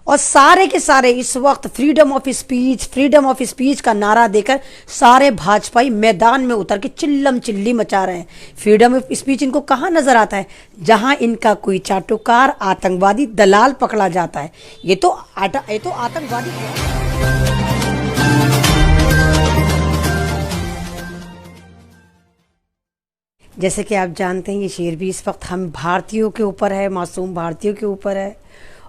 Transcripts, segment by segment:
और सारे के सारे इस वक्त फ्रीडम ऑफ स्पीच का नारा देकर सारे भाजपाई मैदान में उतर के चिल्लम चिल्ली मचा रहे हैं। फ्रीडम ऑफ स्पीच इनको कहाँ नजर आता है? जहां इनका कोई चाटुकार आतंकवादी दलाल पकड़ा जाता है। ये तो आतंकवादी है। जैसे कि आप जानते हैं, ये शेर भी इस वक्त हम भारतीयों के ऊपर है, मासूम भारतीयों के ऊपर है।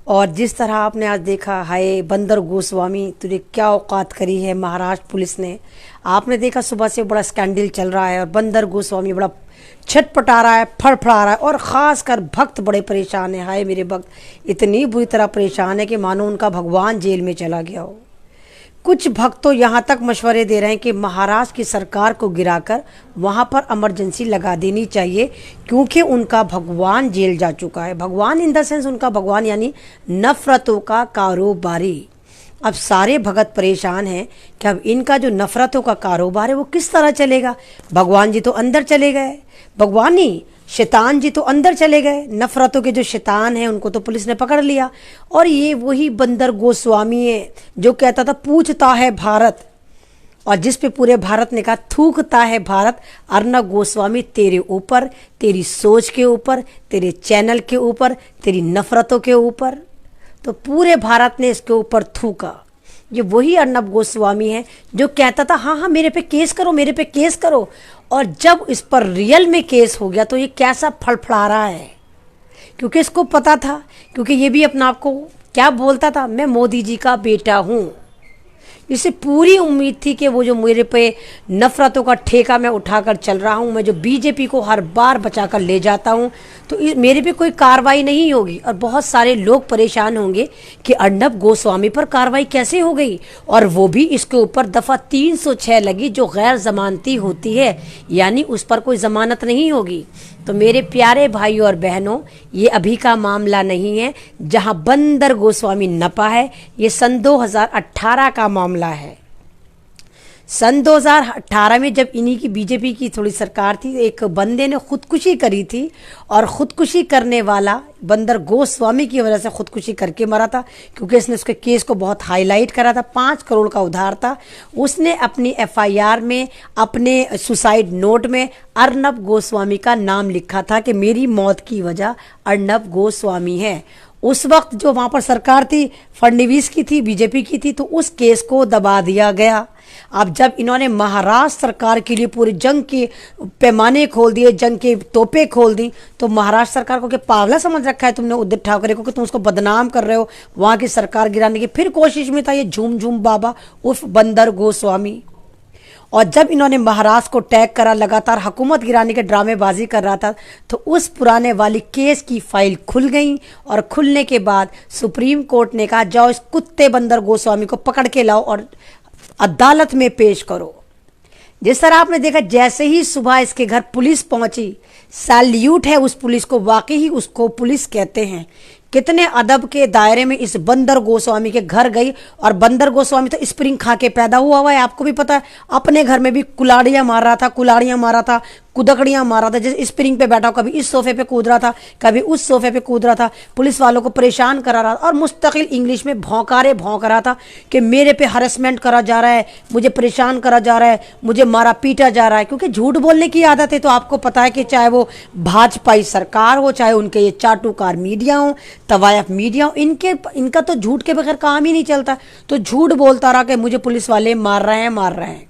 और जिस तरह आपने आज देखा, हाय बंदर गोस्वामी तुझे क्या औकात करी है महाराष्ट्र पुलिस ने। आपने देखा सुबह से बड़ा स्कैंडल चल रहा है और बंदर गोस्वामी बड़ा छटपटा रहा है, फड़फड़ा रहा है और ख़ासकर भक्त बड़े परेशान है। हाय मेरे भक्त इतनी बुरी तरह परेशान है कि मानो उनका भगवान जेल में चला गया हो। कुछ भक्त तो यहाँ तक मशवरे दे रहे हैं कि महाराष्ट्र की सरकार को गिराकर वहाँ पर इमरजेंसी लगा देनी चाहिए, क्योंकि उनका भगवान जेल जा चुका है। भगवान इन द सेंस उनका भगवान यानी नफरतों का कारोबारी। अब सारे भगत परेशान हैं कि अब इनका जो नफरतों का कारोबार है वो किस तरह चलेगा। भगवान जी तो अंदर चले गए, भगवान नहीं शैतान जी तो अंदर चले गए। नफरतों के जो शैतान हैं उनको तो पुलिस ने पकड़ लिया। और ये वही बंदर गोस्वामी है जो कहता था पूछता है भारत, और जिस पे पूरे भारत ने कहा थूकता है भारत। अर्नब गोस्वामी तेरे ऊपर, तेरी सोच के ऊपर, तेरे चैनल के ऊपर, तेरी नफरतों के ऊपर, तो पूरे भारत ने इसके ऊपर थूका। ये वही अर्नब गोस्वामी है जो कहता था हाँ हाँ मेरे पे केस करो, मेरे पे केस करो। और जब इस पर रियल में केस हो गया तो ये कैसा फड़फड़ा रहा है, क्योंकि इसको पता था, क्योंकि ये भी अपना आप को क्या बोलता था, मैं मोदी जी का बेटा हूँ। इसे पूरी उम्मीद थी कि वो जो मेरे पे नफरतों का ठेका मैं उठाकर चल रहा हूँ, मैं जो बीजेपी को हर बार बचाकर ले जाता हूँ, तो मेरे पे कोई कार्रवाई नहीं होगी। और बहुत सारे लोग परेशान होंगे कि अर्नब गोस्वामी पर कार्रवाई कैसे हो गई, और वो भी इसके ऊपर दफ़ा 306 लगी जो गैर जमानती होती है, यानी उस पर कोई जमानत नहीं होगी। तो मेरे प्यारे भाइयों और बहनों, ये अभी का मामला नहीं है जहां बंदर गोस्वामी नपा है, ये सन 2018 का मामला है। सन 2018 में जब इन्हीं की बीजेपी की थोड़ी सरकार थी, एक बंदे ने खुदकुशी करी थी, और खुदकुशी करने वाला बंदर गोस्वामी की वजह से खुदकुशी करके मरा था, क्योंकि इसने उसके केस को बहुत हाईलाइट करा था। 5 करोड़ का उधार था। उसने अपनी एफआईआर में, अपने सुसाइड नोट में अर्नब गोस्वामी का नाम लिखा था कि मेरी मौत की वजह अर्नब गोस्वामी है। उस वक्त जो वहाँ पर सरकार थी फडणवीस की थी, बीजेपी की थी, तो उस केस को दबा दिया गया। अब जब इन्होंने महाराष्ट्र सरकार के लिए पूरे जंग के पैमाने खोल दिए, जंग के तोपे खोल दी, तो महाराष्ट्र सरकार को क्या पागला समझ रखा है तुमने उद्धव ठाकरे को, कि तुम उसको बदनाम कर रहे हो वहाँ की सरकार गिराने की। फिर कोशिश में था ये झूम झूम बाबा उर्फ बंदर गोस्वामी। और जब इन्होंने महाराष्ट्र को टैग करा, लगातार हुकूमत गिराने के ड्रामेबाजी कर रहा था, तो उस पुराने वाली केस की फाइल खुल गई। और खुलने के बाद सुप्रीम कोर्ट ने कहा जाओ इस कुत्ते बंदर गोस्वामी को पकड़ के लाओ और अदालत में पेश करो। जिस तरह आपने देखा, जैसे ही सुबह इसके घर पुलिस पहुंची, सैल्यूट है उस पुलिस को, वाकई ही उसको पुलिस कहते हैं। कितने अदब के दायरे में इस बंदर गोस्वामी के घर गई, और बंदर गोस्वामी तो स्प्रिंग खा के पैदा हुआ है, आपको भी पता है। अपने घर में भी कुलाड़ियां मार रहा था, कुदकड़ियां मारा था, जैसे स्प्रिंग पे बैठा हो, कभी इस सोफे पे कूद रहा था, कभी उस सोफे पे कूद रहा था, पुलिस वालों को परेशान करा रहा था, और मुस्तकिल इंग्लिश में भौंक रहा था कि मेरे पे हरेसमेंट करा जा रहा है, मुझे परेशान करा जा रहा है, मुझे मारा पीटा जा रहा है। क्योंकि झूठ बोलने की आदत है। तो आपको पता है कि चाहे वो भाजपाई सरकार हो, चाहे उनके ये चाटुकार मीडिया हो, तवायफ मीडिया हो, इनका तो झूठ के बगैर काम ही नहीं चलता। तो झूठ बोलता रहा कि मुझे पुलिस वाले मार रहे हैं।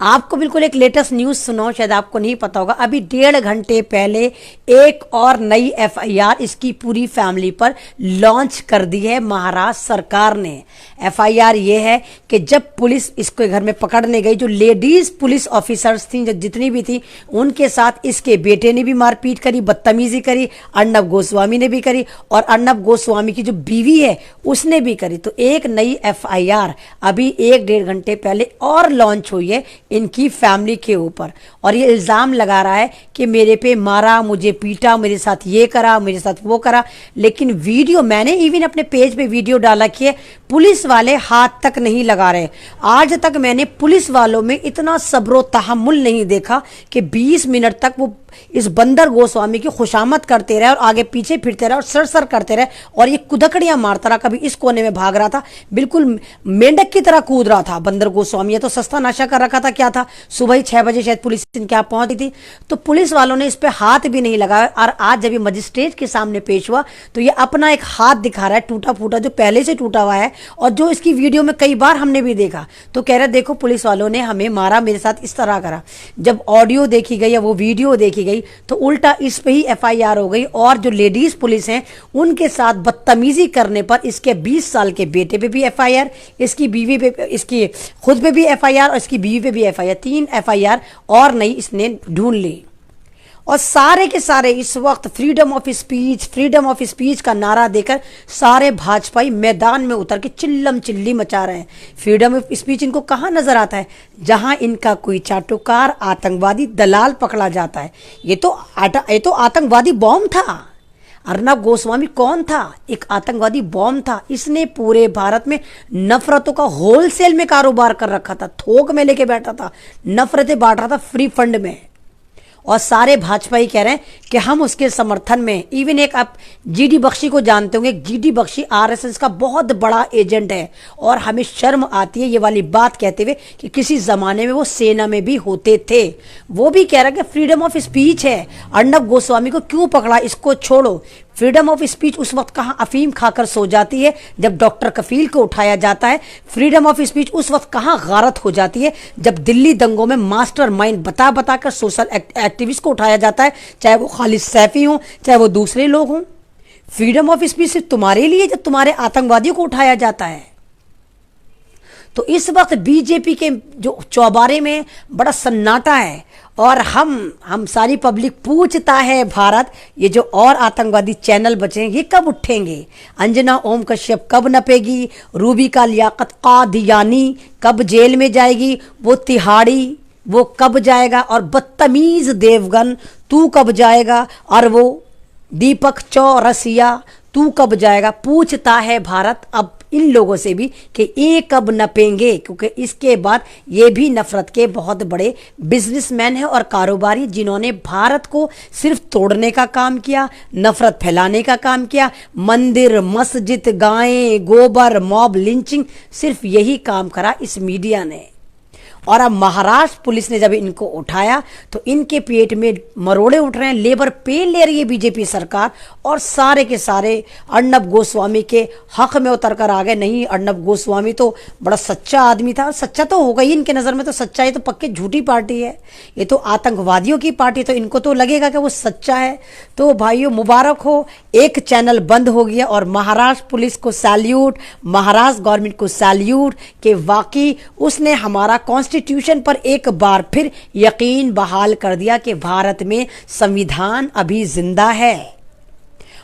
आपको बिल्कुल एक लेटेस्ट न्यूज़ सुनाओ, शायद आपको नहीं पता होगा। अभी 1.5 घंटे पहले एक और नई एफआईआर इसकी पूरी फैमिली पर लॉन्च कर दी है महाराष्ट्र सरकार ने। एफआईआर ये है कि जब पुलिस इसके घर में पकड़ने गई, जो लेडीज पुलिस ऑफिसर्स थी, जो जितनी भी थी, उनके साथ इसके बेटे ने भी मारपीट करी, बदतमीजी करी, अर्नब गोस्वामी ने भी करी, और अर्नब गोस्वामी की जो बीवी है उसने भी करी। तो एक नई एफआईआर अभी 1-1.5 घंटे पहले और लॉन्च हुई है इनकी फैमिली के ऊपर। और ये इल्ज़ाम लगा रहा है कि मेरे पे मारा, मुझे पीटा, मेरे साथ ये करा, मेरे साथ वो करा। लेकिन वीडियो मैंने इवन अपने पेज पे वीडियो डाला कि पुलिस वाले हाथ तक नहीं लगा रहे। आज तक मैंने पुलिस वालों में इतना सब्र तहम्मुल नहीं देखा कि 20 मिनट तक वो इस बंदर गोस्वामी की खुशामद करते रहे और आगे पीछे फिरते रहे और सर सर करते रहे और ये कुदकड़ियां मारता रहा, कभी इस कोने में भाग रहा था, बिल्कुल मेंढक की तरह कूद रहा था बंदर गोस्वामी। ये तो सस्ता नशा कर रखा था, क्या था, सुबह ही 6 बजे शायद पुलिस इनके यहाँ पहुंची थी, तो पुलिस वालों ने इस पर हाथ भी नहीं लगाया। और आज जब ये मजिस्ट्रेट के सामने पेश हुआ तो ये अपना एक हाथ दिखा रहा है टूटा फूटा, जो पहले से टूटा हुआ है और जो इसकी वीडियो में कई बार हमने भी देखा। तो कह रहे देखो पुलिस वालों ने हमें मारा, मेरे साथ इस तरह करा। जब ऑडियो देखी गई या वो वीडियो देखी गई तो उल्टा इस पे ही एफआईआर हो गई और जो लेडीज पुलिस हैं उनके साथ बदतमीजी करने पर इसके 20 साल के बेटे पे भी एफआईआर, इसकी बीवी पे, इसकी खुद पे भी एफआईआर और इसकी बीवी पे भी एफआईआर, 3 एफआईआर और नई इसने ढूंढ ली। और सारे के सारे इस वक्त फ्रीडम ऑफ स्पीच का नारा देकर सारे भाजपाई मैदान में उतर के चिल्लम चिल्ली मचा रहे हैं। फ्रीडम ऑफ स्पीच इनको कहाँ नजर आता है? जहां इनका कोई चाटुकार आतंकवादी दलाल पकड़ा जाता है। ये तो आतंकवादी बॉम्ब था। अर्नब गोस्वामी कौन था? एक आतंकवादी बॉम्ब था। इसने पूरे भारत में नफरतों का होलसेल में कारोबार कर रखा था, थोक में लेके बैठा था, नफरतें बांट रहा था फ्री फंड में। और सारे भाजपाई कह रहे हैं कि हम उसके समर्थन में। इवन एक आप जीडी बख्शी को जानते होंगे, जीडी बख्शी आरएसएस का बहुत बड़ा एजेंट है और हमें शर्म आती है ये वाली बात कहते हुए कि किसी जमाने में वो सेना में भी होते थे। वो भी कह रहा है कि फ्रीडम ऑफ स्पीच है, अर्नब गोस्वामी को क्यों पकड़ा, इसको छोड़ो। फ्रीडम ऑफ स्पीच उस वक्त कहाँ अफीम खाकर सो जाती है जब डॉक्टर कफील को उठाया जाता है। फ्रीडम ऑफ स्पीच उस वक्त कहाँ गारत हो जाती है जब दिल्ली दंगों में मास्टर माइंड बता बता कर सोशल एक्टिविस्ट को उठाया जाता है, चाहे वो खालिद सैफी हो चाहे वो दूसरे लोग हों। फ्रीडम ऑफ स्पीच सिर्फ तुम्हारे लिए जब तुम्हारे आतंकवादियों को उठाया जाता है। तो इस वक्त बीजेपी के जो चौबारे में बड़ा सन्नाटा है और हम सारी पब्लिक पूछता है भारत, ये जो और आतंकवादी चैनल बचे हैं ये कब उठेंगे? अंजना ओम कश्यप कब नपेगी? रूबी का लियाकत कादियानी कब जेल में जाएगी? वो तिहाड़ी वो कब जाएगा? और बदतमीज देवगन तू कब जाएगा? और वो दीपक चौरसिया तू कब जाएगा? पूछता है भारत अब इन लोगों से भी कि ये कब नपेंगे, क्योंकि इसके बाद ये भी नफरत के बहुत बड़े बिजनेसमैन हैं और कारोबारी जिन्होंने भारत को सिर्फ तोड़ने का काम किया, नफरत फैलाने का काम किया। मंदिर मस्जिद गायें गोबर मॉब लिंचिंग सिर्फ यही काम करा इस मीडिया ने। और अब महाराष्ट्र पुलिस ने जब इनको उठाया तो इनके पेट में मरोड़े उठ रहे हैं, लेबर पे ले रही है बीजेपी सरकार और सारे के सारे अर्नब गोस्वामी के हक में उतर कर आ गए। नहीं, अर्नब गोस्वामी तो बड़ा सच्चा आदमी था, सच्चा तो होगा ही इनके नज़र में, तो सच्चा है तो पक्के झूठी पार्टी है, ये तो आतंकवादियों की पार्टी, तो इनको तो लगेगा कि वो सच्चा है। तो भाइयों मुबारक हो, एक चैनल बंद हो गया और महाराष्ट्र पुलिस को सैल्यूट, महाराष्ट्र गवर्नमेंट को सैल्यूट कि वाकई उसने हमारा कॉन्स्टिट्यूशन पर एक बार फिर यकीन बहाल कर दिया कि भारत में संविधान अभी जिंदा है।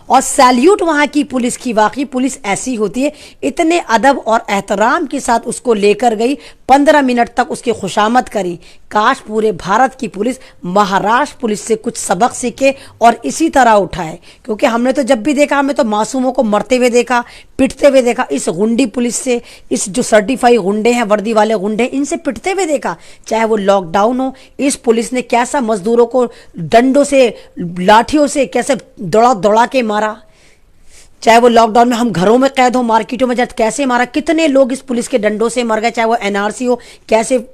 और सैल्यूट वहां की पुलिस की, वाकई पुलिस ऐसी होती है, इतने अदब और एहतराम के साथ उसको लेकर गई, 15 मिनट तक उसकी खुशामद करी। काश पूरे भारत की पुलिस महाराष्ट्र पुलिस से कुछ सबक सीखे और इसी तरह उठाए, क्योंकि हमने तो जब भी देखा, हमें तो मासूमों को मरते हुए देखा, पिटते हुए देखा। इस गुंडी पुलिस से, इस जो सर्टिफाइड गुंडे हैं, वर्दी वाले गुंडे, इनसे पिटते हुए देखा, चाहे वो लॉकडाउन हो। इस पुलिस ने कैसा मजदूरों को डंडों से लाठियों से कैसे दौड़ा दौड़ा के मारा, चाहे वो लॉकडाउन में हम घरों में कैद हो, मार्केटों में जाते कैसे मारा, कितने लोग इस पुलिस के डंडों से मर गए, चाहे वो एनआरसी हो, कैसे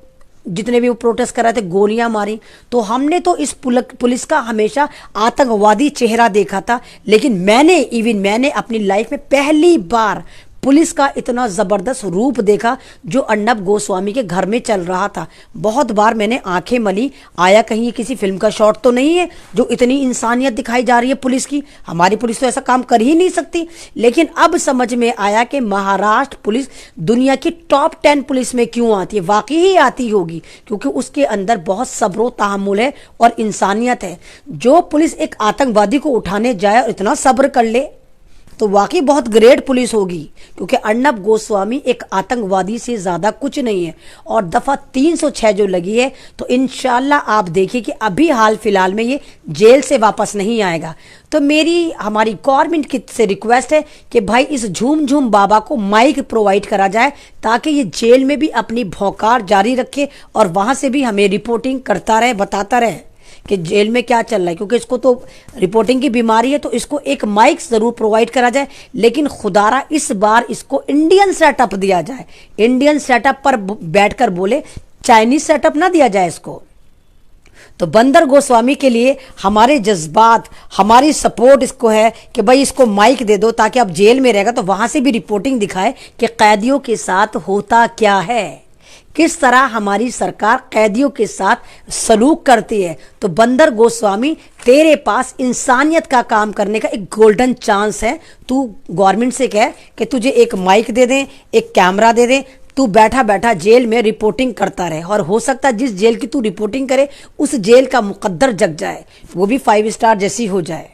जितने भी वो प्रोटेस्ट कर रहे थे गोलियां मारी। तो हमने तो इस पुलिस का हमेशा आतंकवादी चेहरा देखा था, लेकिन मैंने अपनी लाइफ में पहली बार पुलिस का इतना जबरदस्त रूप देखा जो अर्नब गोस्वामी के घर में चल रहा था। बहुत बार मैंने आंखें मली, आया कहीं किसी फिल्म का शॉट तो नहीं है जो इतनी इंसानियत दिखाई जा रही है पुलिस की। हमारी पुलिस तो ऐसा काम कर ही नहीं सकती। लेकिन अब समझ में आया कि महाराष्ट्र पुलिस दुनिया की टॉप 10 पुलिस में क्यों आती है। वाकई ही आती होगी, क्योंकि उसके अंदर बहुत सब्र तहम्मुल है और इंसानियत है। जो पुलिस एक आतंकवादी को उठाने जाए और इतना सब्र कर ले, तो वाकई बहुत ग्रेट पुलिस होगी, क्योंकि अर्नब गोस्वामी एक आतंकवादी से ज़्यादा कुछ नहीं है। और दफ़ा 306 जो लगी है, तो इंशाल्लाह आप देखिए कि अभी हाल फिलहाल में ये जेल से वापस नहीं आएगा। तो मेरी हमारी गवर्नमेंट की से रिक्वेस्ट है कि भाई इस झूम झूम बाबा को माइक प्रोवाइड करा जाए, ताकि ये जेल में भी अपनी भौकाल जारी रखे और वहाँ से भी हमें रिपोर्टिंग करता रहे, बताता रहे कि जेल में क्या चल रहा है। क्योंकि इसको तो रिपोर्टिंग की बीमारी है, तो इसको एक माइक ज़रूर प्रोवाइड करा जाए। लेकिन खुदारा इस बार इसको इंडियन सेटअप दिया जाए, इंडियन सेटअप पर बैठकर बोले, चाइनीज सेटअप ना दिया जाए इसको। तो बंदर गोस्वामी के लिए हमारे जज्बात, हमारी सपोर्ट इसको है कि भाई इसको माइक दे दो, ताकि अब जेल में रहेगा तो वहाँ से भी रिपोर्टिंग दिखाए कि कैदियों के साथ होता क्या है, किस तरह हमारी सरकार कैदियों के साथ सलूक करती है। तो बंदर गोस्वामी, तेरे पास इंसानियत का काम करने का एक गोल्डन चांस है। तू गवर्नमेंट से कह कि तुझे एक माइक दे दें, एक कैमरा दे दें, तू बैठा बैठा जेल में रिपोर्टिंग करता रहे। और हो सकता है जिस जेल की तू रिपोर्टिंग करे उस जेल का मुकद्दर जग जाए, वो भी 5 स्टार जैसी हो जाए।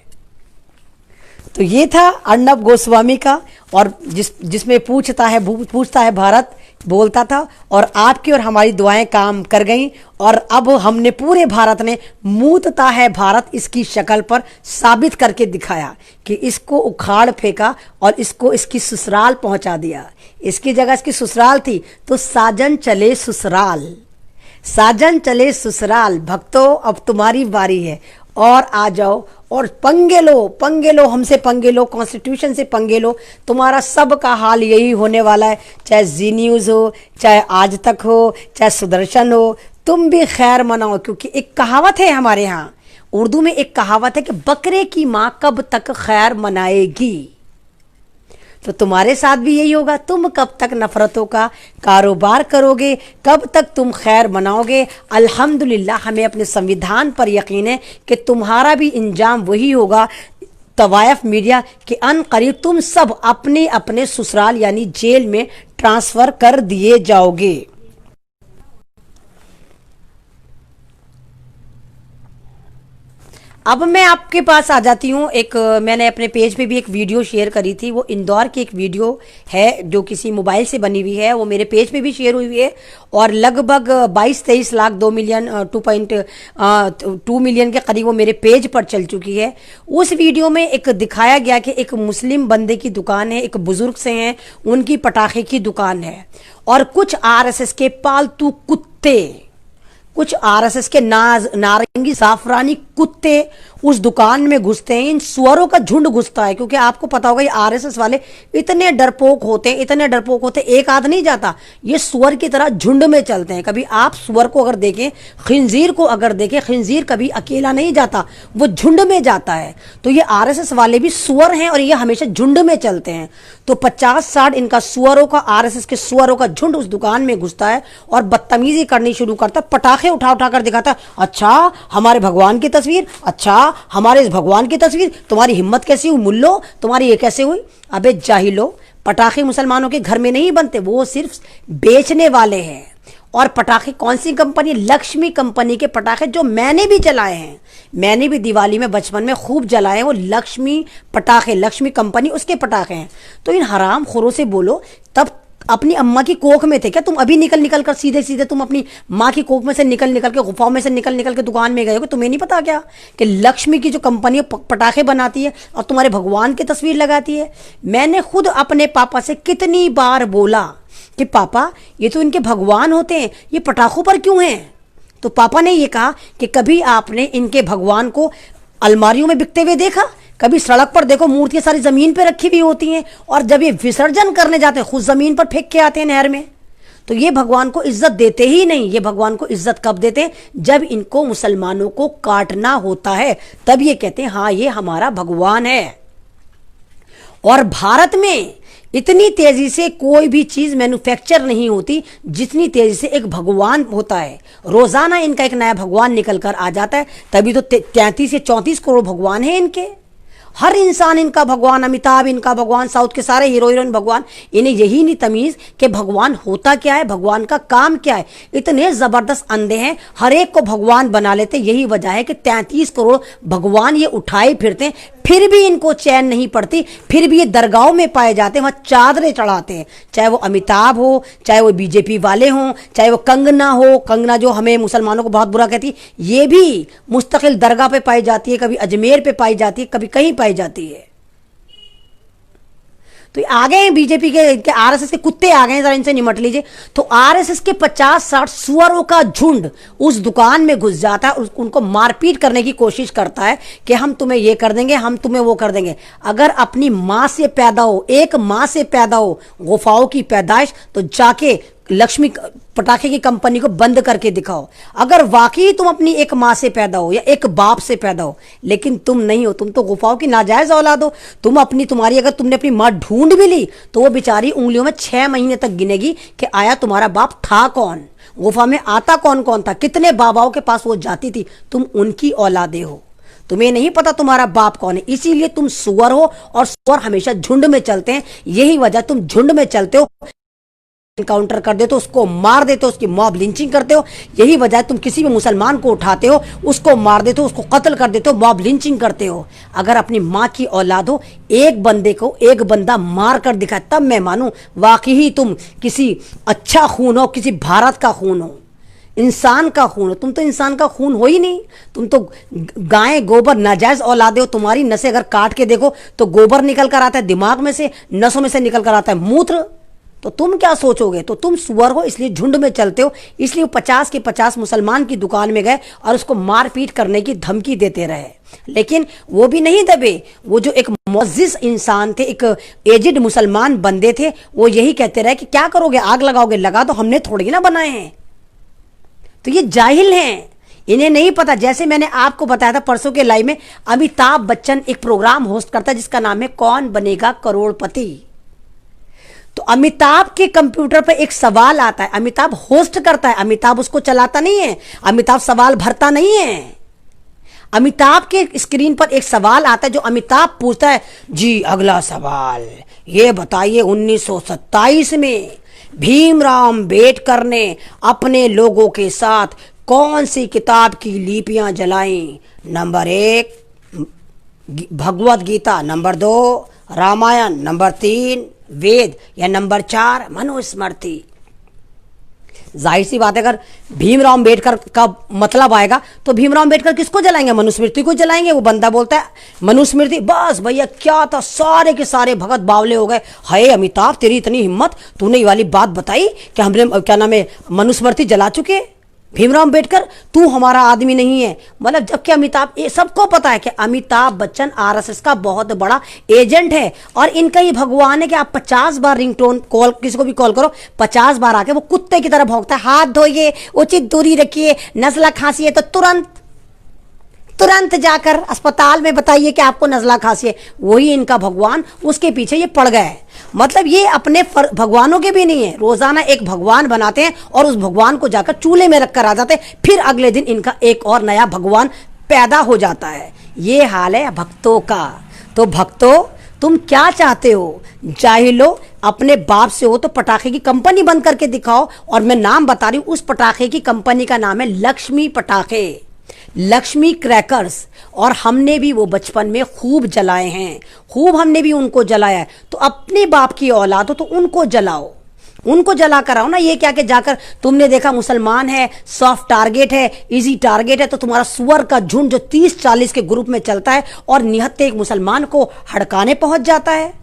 तो ये था अर्नब गोस्वामी का, और जिसमें पूछता है भारत बोलता था, और आपकी और हमारी दुआएं काम कर गईं। और अब हमने पूरे भारत ने मूतता है भारत इसकी शक्ल पर साबित करके दिखाया कि इसको उखाड़ फेंका और इसको इसकी ससुराल पहुंचा दिया। इसकी जगह इसकी ससुराल थी, तो साजन चले ससुराल, साजन चले ससुराल। भक्तों अब तुम्हारी बारी है, और आ जाओ और पंगे लो, हमसे पंगे लो, कॉन्स्टिट्यूशन से पंगे लो। तुम्हारा सब का हाल यही होने वाला है, चाहे जी न्यूज़ हो, चाहे आज तक हो, चाहे सुदर्शन हो, तुम भी खैर मनाओ। क्योंकि एक कहावत है हमारे यहाँ उर्दू में, एक कहावत है कि बकरे की माँ कब तक खैर मनाएगी। तो तुम्हारे साथ भी यही होगा, तुम कब तक नफरतों का कारोबार करोगे, कब तक तुम खैर मनाओगे। अल्हम्दुलिल्लाह हमें अपने संविधान पर यकीन है कि तुम्हारा भी इंजाम वही होगा, तवायफ मीडिया, कि अन करीब तुम सब अपने अपने ससुराल यानी जेल में ट्रांसफ़र कर दिए जाओगे। अब मैं आपके पास आ जाती हूँ। एक मैंने अपने पेज पे भी एक वीडियो शेयर करी थी, वो इंदौर की एक वीडियो है जो किसी मोबाइल से बनी हुई है, वो मेरे पेज पे भी शेयर हुई है, और लगभग 22-23 लाख 2 मिलियन 2 मिलियन के करीब वो मेरे पेज पर चल चुकी है। उस वीडियो में एक दिखाया गया कि एक मुस्लिम बंदे की दुकान है, एक बुजुर्ग से हैं, उनकी पटाखे की दुकान है, और कुछ RSS के पालतू कुत्ते, कुछ RSS के नारंगी जाफरानी कुत्ते उस दुकान में घुसते हैं। इन सुअरों का झुंड घुसता है, क्योंकि आपको पता होगा ये RSS वाले इतने डरपोक होते हैं, इतने डरपोक होते हैं, एक आध नहीं जाता, ये सुअर की तरह झुंड में चलते हैं। कभी आप सुअर को अगर देखें, खिंजीर को अगर देखें, खिंजीर कभी अकेला नहीं जाता, वो झुंड में जाता है। तो ये RSS वाले भी सुअर हैं और ये हमेशा झुंड में चलते हैं। तो 50-60 इनका सुअरों का, RSS के सुअरों का झुंड उस दुकान में घुसता है और बदतमीजी करनी शुरू करता है, पटाखे उठा उठा कर दिखाता है, अच्छा हमारे भगवान की तस्वीर, अच्छा हमारे इस भगवान की तस्वीर, तुम्हारी हिम्मत कैसी हुई मुल्लो, तुम्हारी ये कैसे हुई। अबे जाहिलो, पटाखे मुसलमानों के घर में नहीं बनते, वो सिर्फ बेचने वाले हैं। और पटाखे कौन सी कंपनी? लक्ष्मी कंपनी के पटाखे, जो मैंने भी जलाए हैं, मैंने भी दिवाली में बचपन में खूब जलाए हैं, वो लक्ष्मी पटाखे, लक्ष्मी कंपनी उसके पटाखे हैं। तो इन हराम खोरों से बोलो, तब अपनी अम्मा की कोख में थे क्या तुम? अभी निकल निकल कर सीधे सीधे तुम अपनी माँ की कोख में से निकल निकल के, गुफाओं में से निकल निकल के दुकान में गए हो? तुम्हें नहीं पता क्या कि लक्ष्मी की जो कंपनी पटाखे बनाती है और तुम्हारे भगवान की तस्वीर लगाती है? मैंने खुद अपने पापा से कितनी बार बोला कि पापा ये तो इनके भगवान होते हैं, ये पटाखों पर क्यों हैं? तो पापा ने ये कहा कि कभी आपने इनके भगवान को अलमारियों में बिकते हुए देखा? कभी सड़क पर देखो, मूर्तियां सारी जमीन पे रखी हुई होती हैं, और जब ये विसर्जन करने जाते हैं खुद जमीन पर फेंक के आते हैं नहर में। तो ये भगवान को इज्जत देते ही नहीं। ये भगवान को इज्जत कब देते हैं? जब इनको मुसलमानों को काटना होता है, तब ये कहते हैं हाँ ये हमारा भगवान है। और भारत में इतनी तेजी से कोई भी चीज मैन्युफैक्चर नहीं होती जितनी तेजी से एक भगवान होता है। रोजाना इनका एक नया भगवान निकल कर आ जाता है, तभी तो 33 से 34 करोड़ भगवान है इनके। हर इंसान इनका भगवान, अमिताभ इनका भगवान, साउथ के सारे हीरो हीरोइन भगवान। इन्हें यही नहीं तमीज कि भगवान होता क्या है, भगवान का काम क्या है। इतने जबरदस्त अंधे हैं, हर एक को भगवान बना लेते। यही वजह है कि 33 करोड़ भगवान ये उठाए फिरते हैं, फिर भी इनको चैन नहीं पड़ती, फिर भी ये दरगाहों में पाए जाते हैं, वहां चादरें चढ़ाते हैं, चाहे वो अमिताभ हो, चाहे वो बीजेपी वाले हों, चाहे वो कंगना हो, कंगना जो हमें मुसलमानों को बहुत बुरा कहती है, ये भी मुस्तकिल दरगाह पे पाई जाती है, कभी अजमेर पे पाई जाती है, कभी कहीं पाई जाती है। तो आ गए हैं बीजेपी के आरएसएस के कुत्ते आ गए हैं, जरा इनसे निमट लीजिए। तो आरएसएस के 50-60 सुअरों का झुंड उस दुकान में घुस जाता है, उनको मारपीट करने की कोशिश करता है कि हम तुम्हें ये कर देंगे, हम तुम्हें वो कर देंगे। अगर अपनी मां से पैदा हो, एक मां से पैदा हो गुफाओं की पैदाइश, तो जाके लक्ष्मी पटाखे की कंपनी को बंद करके दिखाओ। अगर वाकई तुम अपनी एक मां से पैदा हो या एक बाप से पैदा हो, लेकिन तुम नहीं हो, तुम तो गुफाओं की नाजायज औलाद हो। तुम्हारी अगर तुमने अपनी मां ढूंढ भी ली तो वो बेचारी उंगलियों में 6 महीने तक गिनेगी कि आया तुम्हारा बाप था कौन, गुफा में आता कौन कौन था, कितने बाबाओं के पास वो जाती थी। तुम उनकी औलादे हो, तुम्हें नहीं पता तुम्हारा बाप कौन है, इसीलिए तुम सुअर हो। और सुअर हमेशा झुंड में चलते हैं, यही वजह तुम झुंड में चलते हो, एनकाउंटर कर देते हो, उसको मार देते हो, उसकी मॉब लिंचिंग करते हो। यही वजह तुम किसी भी मुसलमान को उठाते हो, उसको मार देते हो, उसको कत्ल कर देते हो, मॉब लिंचिंग करते हो। अगर अपनी मां की औलाद हो, एक बंदे को एक बंदा मार कर दिखाए, तब मैं मानूं वाकई ही तुम किसी अच्छा खून हो, किसी भारत का खून हो, इंसान का खून हो। तुम तो इंसान का खून हो ही नहीं, तुम तो गाय गोबर नाजायज औलादे हो। तुम्हारी नसें अगर काट के देखो तो गोबर निकल कर आता है दिमाग में से, नसों में से निकल कर आता है मूत्र। तो तुम क्या सोचोगे? तो तुम सुअर हो, इसलिए झुंड में चलते हो। इसलिए वो 50 के 50 मुसलमान की दुकान में गए और उसको मारपीट करने की धमकी देते रहे, लेकिन वो भी नहीं दबे। वो जो एक मुअज़्ज़िज़ इंसान थे, एक एजिड मुसलमान बंदे थे, वो यही कहते रहे कि क्या करोगे, आग लगाओगे, लगा दो, हमने थोड़ी ना बनाए हैं। तो ये जाहिल हैं, इन्हें नहीं पता। जैसे मैंने आपको बताया था परसों के लाइव में, अमिताभ बच्चन एक प्रोग्राम होस्ट करता है जिसका नाम है कौन बनेगा करोड़पति। तो अमिताभ के कंप्यूटर पर एक सवाल आता है, अमिताभ होस्ट करता है, अमिताभ उसको चलाता नहीं है, अमिताभ सवाल भरता नहीं है। अमिताभ के स्क्रीन पर एक सवाल आता है जो अमिताभ पूछता है, जी अगला सवाल ये बताइए 1927 में भीमराव अंबेडकर ने अपने लोगों के साथ कौन सी किताब की लिपियां जलाई? Number 1 Bhagavad Gita, number 2 Ramayan, number 3 वेद, या नंबर 4 मनुस्मृति। जाहिर सी बात है, अगर भीमराव अंबेडकर का मतलब आएगा तो भीमराव अंबेडकर किसको जलाएंगे? मनुस्मृति को जलाएंगे। वो बंदा बोलता है मनुस्मृति, बस भैया क्या था, सारे के सारे भगत बावले हो गए। हाय अमिताभ, तेरी इतनी हिम्मत, तूने ये वाली बात बताई कि हमने क्या नाम है मनुस्मृति जला चुके। भीमराव अंबेडकर, तू हमारा आदमी नहीं है। मतलब जबकि अमिताभ, ये सबको पता है कि अमिताभ बच्चन आरएसएस का बहुत बड़ा एजेंट है और इनका ये भगवान है कि आप 50 बार रिंगटोन कॉल, किसी को भी कॉल करो, 50 बार आके वो कुत्ते की तरह भौंकता है, हाथ धोइए, उचित दूरी रखिए, नज़ला खांसी है तो तुरंत जाकर अस्पताल में बताइए कि आपको नज़ला खांसी है। वही इनका भगवान, उसके पीछे ये पड़ गए। मतलब ये अपने भगवानों के भी नहीं है, रोजाना एक भगवान बनाते हैं और उस भगवान को जाकर चूल्हे में रखकर आ जाते हैं, फिर अगले दिन इनका एक और नया भगवान पैदा हो जाता है। ये हाल है भक्तों का। तो भक्तों, तुम क्या चाहते हो? जाहिलो, अपने बाप से हो तो पटाखे की कंपनी बंद करके दिखाओ। और मैं नाम बता रही हूं, उस पटाखे की कंपनी का नाम है लक्ष्मी पटाखे, लक्ष्मी क्रैकर्स। और हमने भी वो बचपन में खूब जलाए हैं, खूब हमने भी उनको जलाया है। तो अपने बाप की औलाद हो तो उनको जलाओ, उनको जला कर आओ ना। ये क्या कि जाकर तुमने देखा मुसलमान है, सॉफ्ट टारगेट है, इजी टारगेट है, तो तुम्हारा सुअर का झुंड जो 30-40 के ग्रुप में चलता है और निहत्ते एक मुसलमान को हड़काने पहुंच जाता है।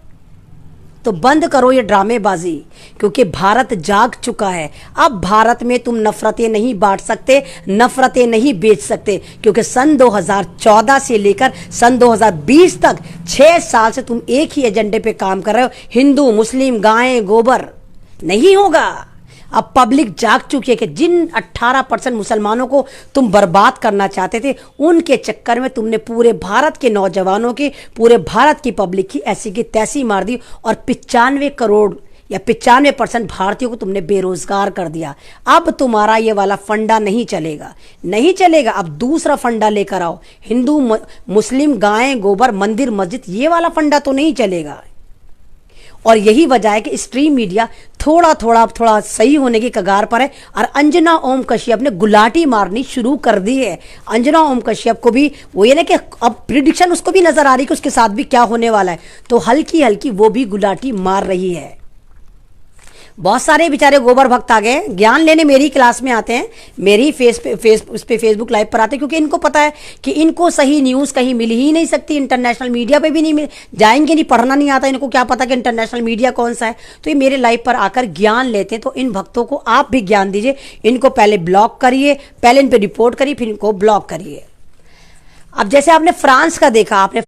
तो बंद करो ये ड्रामेबाजी, क्योंकि भारत जाग चुका है। अब भारत में तुम नफरतें नहीं बांट सकते, नफरतें नहीं बेच सकते, क्योंकि सन 2014 से लेकर सन 2020 तक 6 साल से तुम एक ही एजेंडे पे काम कर रहे हो, हिंदू मुस्लिम गायें गोबर। नहीं होगा। अब पब्लिक जाग चुकी है कि जिन 18% मुसलमानों को तुम बर्बाद करना चाहते थे, उनके चक्कर में तुमने पूरे भारत के नौजवानों की, पूरे भारत की पब्लिक की ऐसी की तैसी मार दी और 95 करोड़ या 95% भारतीयों को तुमने बेरोजगार कर दिया। अब तुम्हारा ये वाला फंडा नहीं चलेगा, नहीं चलेगा। अब दूसरा फंडा लेकर आओ, हिंदू मुस्लिम गायें गोबर मंदिर मस्जिद, ये वाला फंडा तो नहीं चलेगा। और यही वजह है कि स्ट्रीम मीडिया थोड़ा सही होने की कगार पर है। और अंजना ओम कश्यप ने गुलाटी मारनी शुरू कर दी है। अंजना ओम कश्यप को भी वो ये ना कि अब प्रिडिक्शन उसको भी नजर आ रही है कि उसके साथ भी क्या होने वाला है, तो हल्की हल्की वो भी गुलाटी मार रही है। बहुत सारे बेचारे गोबर भक्त आ गए ज्ञान लेने, मेरी क्लास में आते हैं, मेरी फेसबुक लाइव पर आते हैं, क्योंकि इनको पता है कि इनको सही न्यूज़ कहीं मिल ही नहीं सकती, इंटरनेशनल मीडिया पे भी नहीं मिल जाएंगे, नहीं पढ़ना नहीं आता इनको, क्या पता कि इंटरनेशनल मीडिया कौन सा है। तो ये मेरे लाइव पर आकर ज्ञान लेते हैं। तो इन भक्तों को आप भी ज्ञान दीजिए, इनको पहले ब्लॉक करिए, पहले इन पर रिपोर्ट करिए, फिर इनको ब्लॉक करिए। अब जैसे आपने फ्रांस का देखा, आपने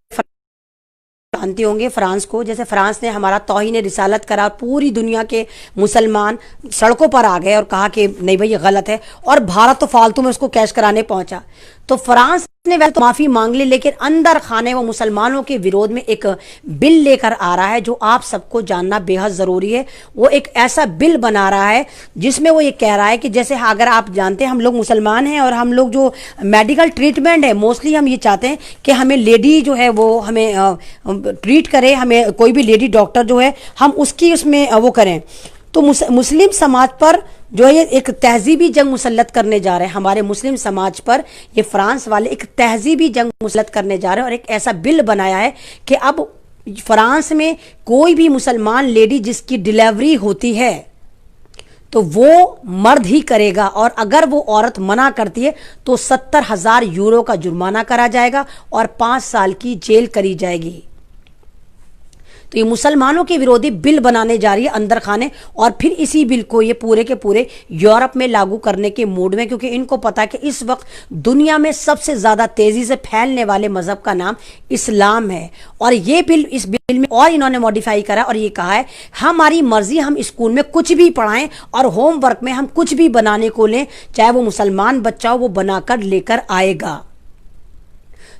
जानते होंगे फ्रांस को, जैसे फ्रांस ने हमारा तौहीन रिसालत करा, पूरी दुनिया के मुसलमान सड़कों पर आ गए और कहा कि नहीं भाई ये गलत है, और भारत तो फालतू में उसको कैश कराने पहुंचा। तो फ्रांस ने वैसे तो माफी मांग ली, लेकिन अंदर खाने वो मुसलमानों के विरोध में एक बिल लेकर आ रहा है जो आप सबको जानना बेहद जरूरी है। वो एक ऐसा बिल बना रहा है जिसमें वो ये कह रहा है कि जैसे अगर आप जानते हैं हम लोग मुसलमान हैं और हम लोग जो मेडिकल ट्रीटमेंट है मोस्टली हम ये चाहते हैं कि हमें लेडी जो है वो हमें ट्रीट करे, हमें कोई भी लेडी डॉक्टर जो है हम उसकी उसमें वो करें। तो मुस्लिम समाज पर जो है ये एक तहजीबी जंग मुसल्लत करने जा रहे हैं, हमारे मुस्लिम समाज पर ये फ्रांस वाले एक तहजीबी जंग मुसल्लत करने जा रहे हैं। और एक ऐसा बिल बनाया है कि अब फ्रांस में कोई भी मुसलमान लेडी जिसकी डिलीवरी होती है तो वो मर्द ही करेगा, और अगर वो औरत मना करती है तो 70,000 यूरो का जुर्माना करा जाएगा और 5 साल की जेल करी जाएगी। तो ये मुसलमानों के विरोधी बिल बनाने जा रही है अंदर खाने, और फिर इसी बिल को ये पूरे के पूरे यूरोप में लागू करने के मूड में, क्योंकि इनको पता है कि इस वक्त दुनिया में सबसे ज्यादा तेजी से फैलने वाले मजहब का नाम इस्लाम है। और ये बिल, इस बिल में और इन्होंने मॉडिफाई करा और ये कहा है हमारी मर्जी, हम स्कूल में कुछ भी पढ़ाएं और होमवर्क में हम कुछ भी बनाने को लें, चाहे वो मुसलमान बच्चा हो वो बनाकर लेकर आएगा।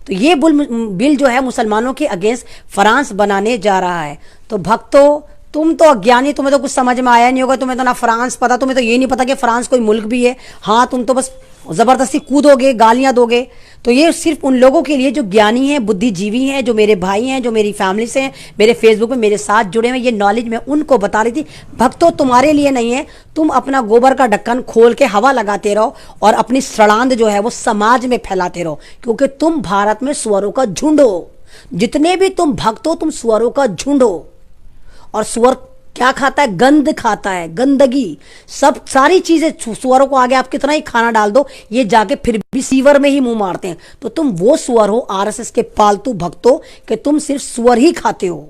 तो ये बिल जो है मुसलमानों के अगेंस्ट फ्रांस बनाने जा रहा है। तो भक्तों तुम तो अज्ञानी, तुम्हें तो कुछ समझ में आया नहीं होगा, तुम्हें तो ना फ्रांस पता, तुम्हें तो ये नहीं पता कि फ्रांस कोई मुल्क भी है। हाँ, तुम तो बस जबरदस्ती कूदोगे, गालियां दोगे। तो ये सिर्फ उन लोगों के लिए जो ज्ञानी हैं, बुद्धिजीवी हैं, जो मेरे भाई हैं, जो मेरी फैमिली से हैं, मेरे फेसबुक में मेरे साथ जुड़े हुए, ये नॉलेज मैं उनको बता रही थी। भक्तों तुम्हारे लिए नहीं है, तुम अपना गोबर का ढक्कन खोल के हवा लगाते रहो और अपनी सड़ांध जो है वो समाज में फैलाते रहो, क्योंकि तुम भारत में सुअरों का झुंड हो। जितने भी तुम भक्त हो तुम सुअरों का झुंड हो। और सुअर क्या खाता है? गंद खाता है, गंदगी, सब सारी चीजें। सुअरों को आगे आप कितना ही खाना डाल दो ये जाके फिर भी सीवर में ही मुंह मारते हैं। तो तुम वो सुअर हो, आरएसएस के पालतू भक्तों, कि तुम सिर्फ सुअर ही खाते हो,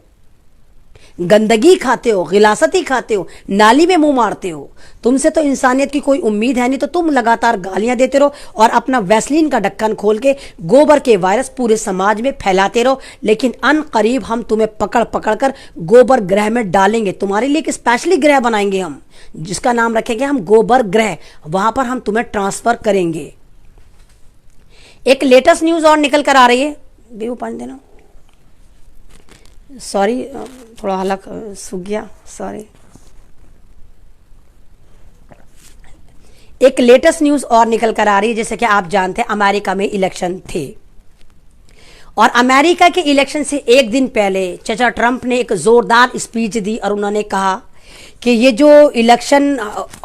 गंदगी खाते हो, गिलासती खाते हो, नाली में मुंह मारते हो। तुमसे तो इंसानियत की कोई उम्मीद है नहीं, तो तुम लगातार गालियां देते रहो और अपना वैसलीन का ढक्कन खोल के गोबर के वायरस पूरे समाज में फैलाते रहो। लेकिन अन करीब हम तुम्हें पकड़ पकड़ कर गोबर ग्रह में डालेंगे। तुम्हारे लिए एक स्पेशली ग्रह बनाएंगे हम, जिसका नाम रखेंगे हम गोबर ग्रह। वहां पर हम तुम्हें ट्रांसफर करेंगे। एक लेटेस्ट न्यूज और निकल कर आ रही है, बेबू पानी देना, सॉरी थोड़ा हलक सूख गया, सॉरी। एक लेटेस्ट न्यूज और निकल कर आ रही है। जैसे कि आप जानते हैं अमेरिका में इलेक्शन थे, और अमेरिका के इलेक्शन से एक दिन पहले चाचा ट्रंप ने एक जोरदार स्पीच दी और उन्होंने कहा कि ये जो इलेक्शन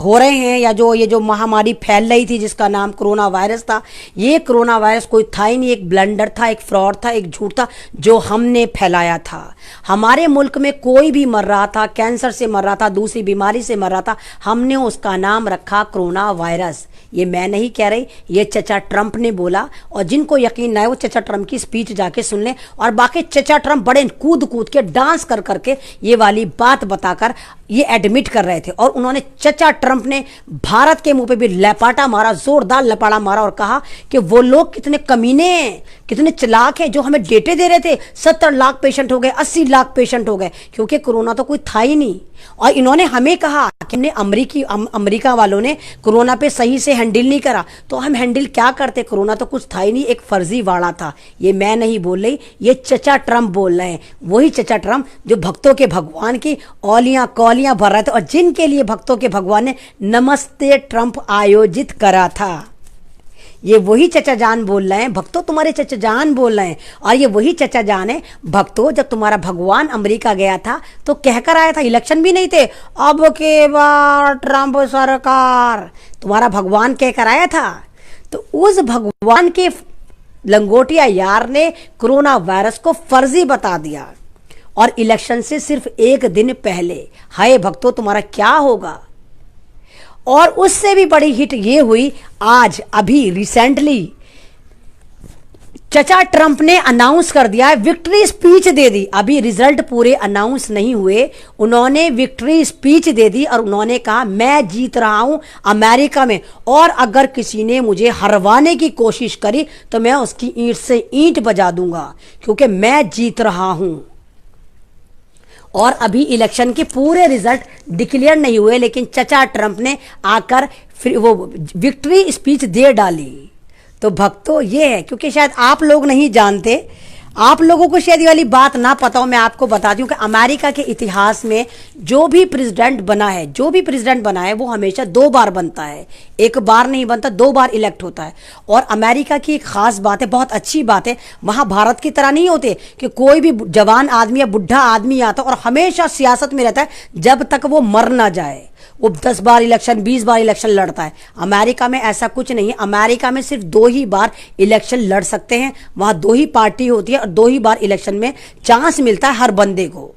हो रहे हैं या जो ये जो महामारी फैल रही थी जिसका नाम कोरोना वायरस था, ये कोरोना वायरस कोई था ही नहीं, एक ब्लंडर था, एक फ्रॉड था, एक झूठ था जो हमने फैलाया था। हमारे मुल्क में कोई भी मर रहा था, कैंसर से मर रहा था, दूसरी बीमारी से मर रहा था, हमने उसका नाम रखा कोरोना वायरस। ये मैं नहीं कह रही, ये चचा ट्रंप ने बोला। और जिनको यकीन ना है वो चचा ट्रंप की स्पीच जाके सुन लें। और बाकी चचा ट्रंप बड़े कूद कूद के डांस कर करके ये वाली बात बताकर ये एडमिट कर रहे थे। और उन्होंने चचा ट्रंप ने भारत के मुंह पे भी लपाटा मारा, जोरदार लपाड़ा मारा, और कहा कि वो लोग कितने कमीने हैं, कितने चालाक हैं, जो हमें डेटे दे रहे थे 70 लाख पेशेंट हो गए, 80 लाख पेशेंट हो गए, क्योंकि कोरोना तो कोई था ही नहीं। और इन्होंने हमें कहा कि हमने अमेरिका वालों ने कोरोना पे सही से हैंडल नहीं करा। तो हम हैंडल क्या करते, कोरोना तो कुछ था ही नहीं, एक फर्जीवाड़ा था। ये मैं नहीं बोल रही, ये चचा ट्रंप बोल रहे हैं। वही चचा ट्रंप जो भक्तों के भगवान की औलियां कौलियां भर रहे थे और जिनके लिए भक्तों के भगवान ने नमस्ते ट्रंप आयोजित करा था। ये वही चचा जान बोल रहे हैं भक्तों, तुम्हारे चचा जान बोल रहे हैं। और ये वही चचा जान है भक्तों, जब तुम्हारा भगवान अमेरिका गया था तो कहकर आया था, इलेक्शन भी नहीं थे, अब के बार ट्रंप सरकार, तुम्हारा भगवान कहकर आया था। तो उस भगवान के लंगोटिया यार ने कोरोना वायरस को फर्जी बता दिया, और इलेक्शन से सिर्फ एक दिन पहले। हाय भक्तों, तुम्हारा क्या होगा। और उससे भी बड़ी हिट ये हुई, आज अभी रिसेंटली चचा ट्रंप ने अनाउंस कर दिया है, विक्ट्री स्पीच दे दी। अभी रिजल्ट पूरे अनाउंस नहीं हुए, उन्होंने विक्ट्री स्पीच दे दी और उन्होंने कहा मैं जीत रहा हूं अमेरिका में, और अगर किसी ने मुझे हरवाने की कोशिश करी तो मैं उसकी ईंट से ईंट बजा दूंगा, क्योंकि मैं जीत रहा हूं। और अभी इलेक्शन के पूरे रिजल्ट डिक्लेयर नहीं हुए, लेकिन चचा ट्रंप ने आकर फिर वो विक्ट्री स्पीच दे डाली। तो भक्तों ये है, क्योंकि शायद आप लोग नहीं जानते, आप लोगों को शायद ये वाली बात ना पता हो, मैं आपको बताती हूँ कि अमेरिका के इतिहास में जो भी प्रेसिडेंट बना है वो हमेशा 2 बार बनता है, 1 बार नहीं बनता, 2 बार इलेक्ट होता है। और अमेरिका की एक खास बात है, बहुत अच्छी बात है, वहां भारत की तरह नहीं होते कि कोई भी जवान आदमी या बुढ़ा आदमी आता और हमेशा सियासत में रहता है जब तक वो मर ना जाए। वो 10 बार इलेक्शन, 20 बार इलेक्शन लड़ता है। अमेरिका में ऐसा कुछ नहीं है, अमेरिका में सिर्फ 2 ही बार इलेक्शन लड़ सकते हैं, वहां 2 ही पार्टी होती है और 2 ही बार इलेक्शन में चांस मिलता है हर बंदे को।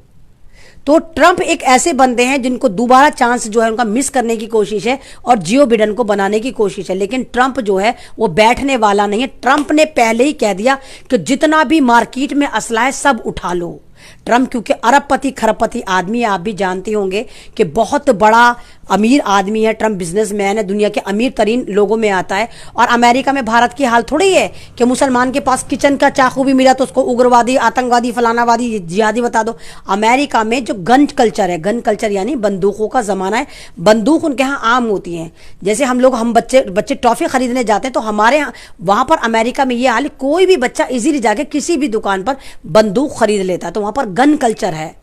तो ट्रंप एक ऐसे बंदे हैं जिनको दोबारा चांस जो है उनका मिस करने की कोशिश है और जियो बिडेन को बनाने की कोशिश है। लेकिन ट्रंप जो है वो बैठने वाला नहीं है। ट्रंप ने पहले ही कह दिया कि जितना भी मार्केट में असला है सब उठा लो। ट्रंप क्योंकि अरबपति खरबपति आदमी है, आप भी जानते होंगे कि बहुत बड़ा अमीर आदमी है। ट्रंप बिजनेसमैन है, दुनिया के अमीर तरीन लोगों में आता है। और अमेरिका में भारत की हाल थोड़ी है कि मुसलमान के पास किचन का चाकू भी मिला तो उसको उग्रवादी, आतंकवादी, फलानावादी, जिहादी बता दो। अमेरिका में जो गन कल्चर है, गन कल्चर यानी बंदूकों का जमाना है, बंदूक उनके यहाँ आम होती है। जैसे हम बच्चे टॉफी खरीदने जाते हैं तो हमारे यहाँ वहां पर अमेरिका में ये हाल, कोई भी बच्चा इजीली जाके किसी भी दुकान पर बंदूक खरीद लेता है, तो वहां पर गन कल्चर है।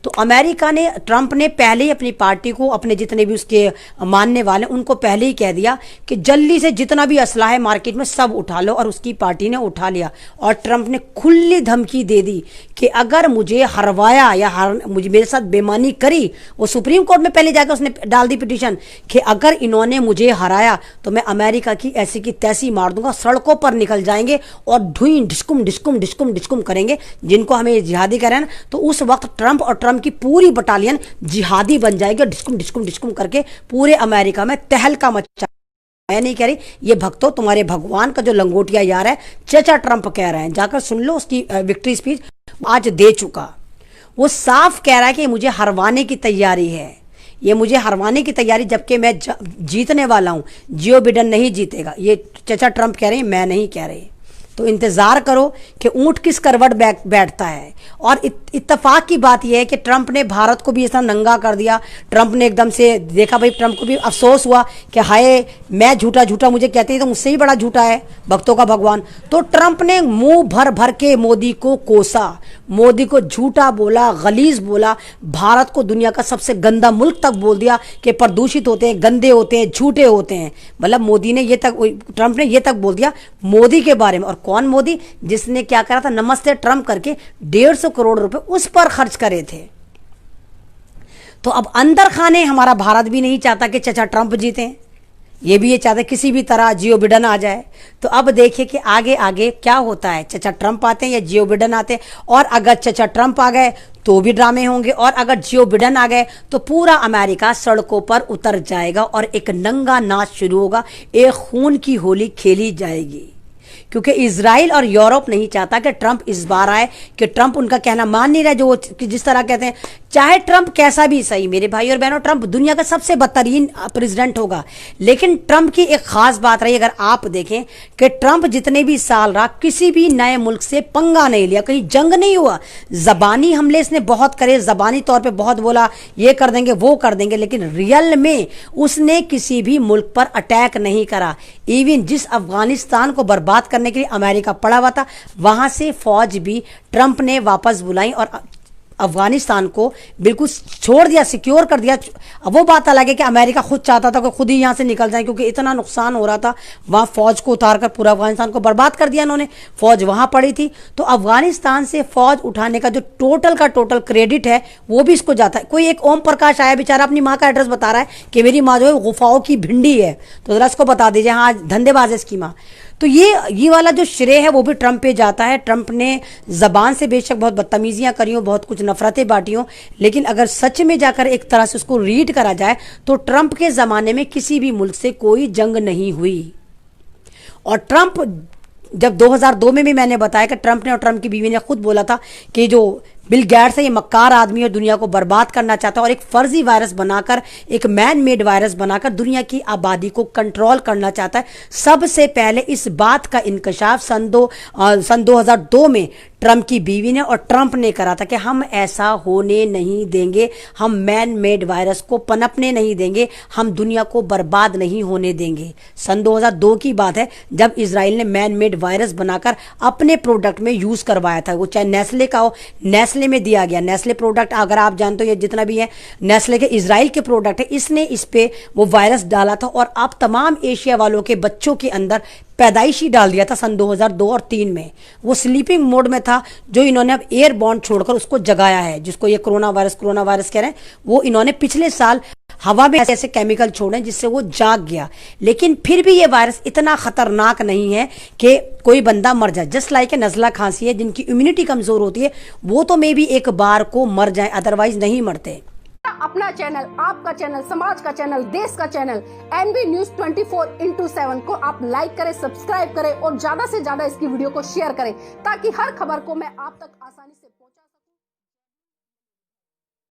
तो अमेरिका ने, ट्रंप ने पहले ही अपनी पार्टी को, अपने जितने भी उसके मानने वाले उनको पहले ही कह दिया कि जल्दी से जितना भी असला है मार्केट में सब उठा लो, और उसकी पार्टी ने उठा लिया। और ट्रंप ने खुली धमकी दे दी कि अगर मुझे हरवाया या मुझे मेरे साथ बेईमानी करी, वो सुप्रीम कोर्ट में पहले जाकर उसने डाल दी पिटीशन कि अगर इन्होंने मुझे हराया तो मैं अमेरिका की ऐसी की तैसी मार दूंगा, सड़कों पर निकल जाएंगे और ढुई ढिस्कुम ढिस्कुम ढिस्कुम ढिस्कुम करेंगे, जिनको हमें जिहादी कह रहे हैं। तो उस वक्त ट्रंप और ट्रंप की पूरी बटालियन जिहादी बन जाएगी, डिस्कुम डिस्कुम डिस्कुम करके पूरे अमेरिका में तहलका मचा। मैं नहीं कह रही, ये भक्तों तुम्हारे भगवान का जो लंगोटिया यार है चचा ट्रंप कह रहे हैं, जाकर सुन लो उसकी विक्ट्री स्पीच आज दे चुका। वो साफ कह रहा है कि मुझे हरवाने की तैयारी है, ये मुझे हरवाने की तैयारी, जबकि मैं जीतने वाला हूं। जियो बिडेन नहीं जीतेगा, ये चचा ट्रंप कह रहे हैं, मैं नहीं कह रही। तो इंतजार करो कि ऊंट किस करवट बैठता है। और इत्तेफाक की बात यह है कि ट्रंप ने भारत को भी ऐसा नंगा कर दिया। ट्रंप ने एकदम से देखा, भाई ट्रंप को भी अफसोस हुआ कि हाय मैं झूठा झूठा मुझे कहते हैं तो मुझसे ही बड़ा झूठा है भक्तों का भगवान। तो ट्रंप ने मुंह भर भर के मोदी को कोसा, मोदी को झूठा बोला, गलीज बोला, भारत को दुनिया का सबसे गंदा मुल्क तक बोल दिया कि प्रदूषित होते हैं, गंदे होते हैं, झूठे होते हैं। मतलब मोदी ने ये तक, ट्रंप ने ये तक बोल दिया मोदी के बारे में। और कौन मोदी? जिसने क्या करा था, नमस्ते ट्रंप करके 150 करोड़ रुपए उस पर खर्च करे थे। तो अब अंदर खाने हमारा भारत भी नहीं चाहता कि चचा ट्रंप जीते, ये भी ये चाहते किसी भी तरह जियो बिडेन आ जाए। तो अब देखिए कि आगे आगे क्या होता है, चचा ट्रंप आते हैं या जियो बिडेन आते हैं। और अगर चचा ट्रंप आ गए तो भी ड्रामे होंगे, और अगर जियो बिडेन आ गए तो पूरा अमेरिका सड़कों पर उतर जाएगा और एक नंगा नाच शुरू होगा, एक खून की होली खेली जाएगी। क्योंकि इजराइल और यूरोप नहीं चाहता कि ट्रंप इस बार आए, कि ट्रंप उनका कहना मान नहीं रहा, जो वो जिस तरह कहते हैं। चाहे ट्रंप कैसा भी सही, मेरे भाई और बहनों, ट्रंप दुनिया का सबसे बदतरीन प्रेसिडेंट होगा। लेकिन ट्रंप की एक खास बात रही, अगर आप देखें कि ट्रंप जितने भी साल रहा किसी भी नए मुल्क से पंगा नहीं लिया, कहीं जंग नहीं हुआ। जबानी हमले इसने बहुत करे, जबानी तौर पे बहुत बोला ये कर देंगे वो कर देंगे, लेकिन रियल में उसने किसी भी मुल्क पर अटैक नहीं करा। इवन जिस अफगानिस्तान को बर्बाद करने के लिए अमेरिका पड़ा हुआ था, वहां से फौज भी ट्रंप ने वापस बुलाई और अफगानिस्तान को बिल्कुल छोड़ दिया, सिक्योर कर दिया। अब वो बात अलग है कि अमेरिका खुद चाहता था कि खुद ही यहाँ से निकल जाए, क्योंकि इतना नुकसान हो रहा था। वहाँ फौज को उतार कर पूरा अफगानिस्तान को बर्बाद कर दिया इन्होंने, फौज वहाँ पड़ी थी। तो अफगानिस्तान से फौज उठाने का जो टोटल का टोटल क्रेडिट है वो भी इसको जाता है। कोई एक ओम प्रकाश आया बेचारा, अपनी माँ का एड्रेस बता रहा है कि मेरी माँ जो है गुफाओं की भिंडी है, तो जरा इसको बता दीजिए। हाँ, धंधेबाज है इसकी माँ। तो ये वाला जो श्रेय है वो भी ट्रंप पे जाता है। ट्रंप ने जबान से बेशक बहुत बदतमीजियां करी हो, बहुत कुछ नफरतें बांटी हो, लेकिन अगर सच में जाकर एक तरह से उसको रीड करा जाए तो ट्रंप के जमाने में किसी भी मुल्क से कोई जंग नहीं हुई। और ट्रंप जब 2002 में भी मैंने बताया कि ट्रंप ने और ट्रंप की बीवी ने खुद बोला था कि जो बिल गेट्स है ये मक्कार आदमी और दुनिया को बर्बाद करना चाहता है और एक फर्जी वायरस बनाकर, एक मैन मेड वायरस बनाकर दुनिया की आबादी को कंट्रोल करना चाहता है। सबसे पहले इस बात का इंकशाफ सन 2002 में ट्रंप की बीवी ने और ट्रंप ने करा था कि हम ऐसा होने नहीं देंगे, हम मैन मेड वायरस को पनपने नहीं देंगे, हम दुनिया को बर्बाद नहीं होने देंगे। सन 2002 की बात है जब इजराइल ने मैन मेड वायरस बनाकर अपने प्रोडक्ट में यूज करवाया था, वो चाहे नेस्ले का हो, नेस्ले में दिया गया। नेस्ले प्रोडक्ट अगर आप जानते हो, ये जितना भी है नेस्ले के इजराइल के प्रोडक्ट है, इसने इस पे वो वायरस डाला था और अब तमाम एशिया वालों के बच्चों के अंदर पैदाइशी डाल दिया था सन 2002 और 3 में। वो स्लीपिंग मोड में था, जो इन्होंने अब एयरबॉर्न छोड़कर उसको जगाया है, जिसको ये कोरोना वायरस कह रहे हैं। वो इन्होंने पिछले साल हवा में ऐसे केमिकल छोड़े जिससे वो जाग गया, लेकिन फिर भी ये वायरस इतना खतरनाक नहीं है कि कोई बंदा मर जाए। जस्ट लाइक नज़ला खांसी है, जिनकी इम्यूनिटी कमजोर होती है वो तो मे भी एक बार को मर जाए, अदरवाइज नहीं मरते। अपना चैनल, आपका चैनल, समाज का चैनल, देश का चैनल एनबी न्यूज 24/7 को आप लाइक करें, सब्सक्राइब करें और ज्यादा से ज्यादा इसकी वीडियो को शेयर करें, ताकि हर खबर को मैं आप तक आसानी से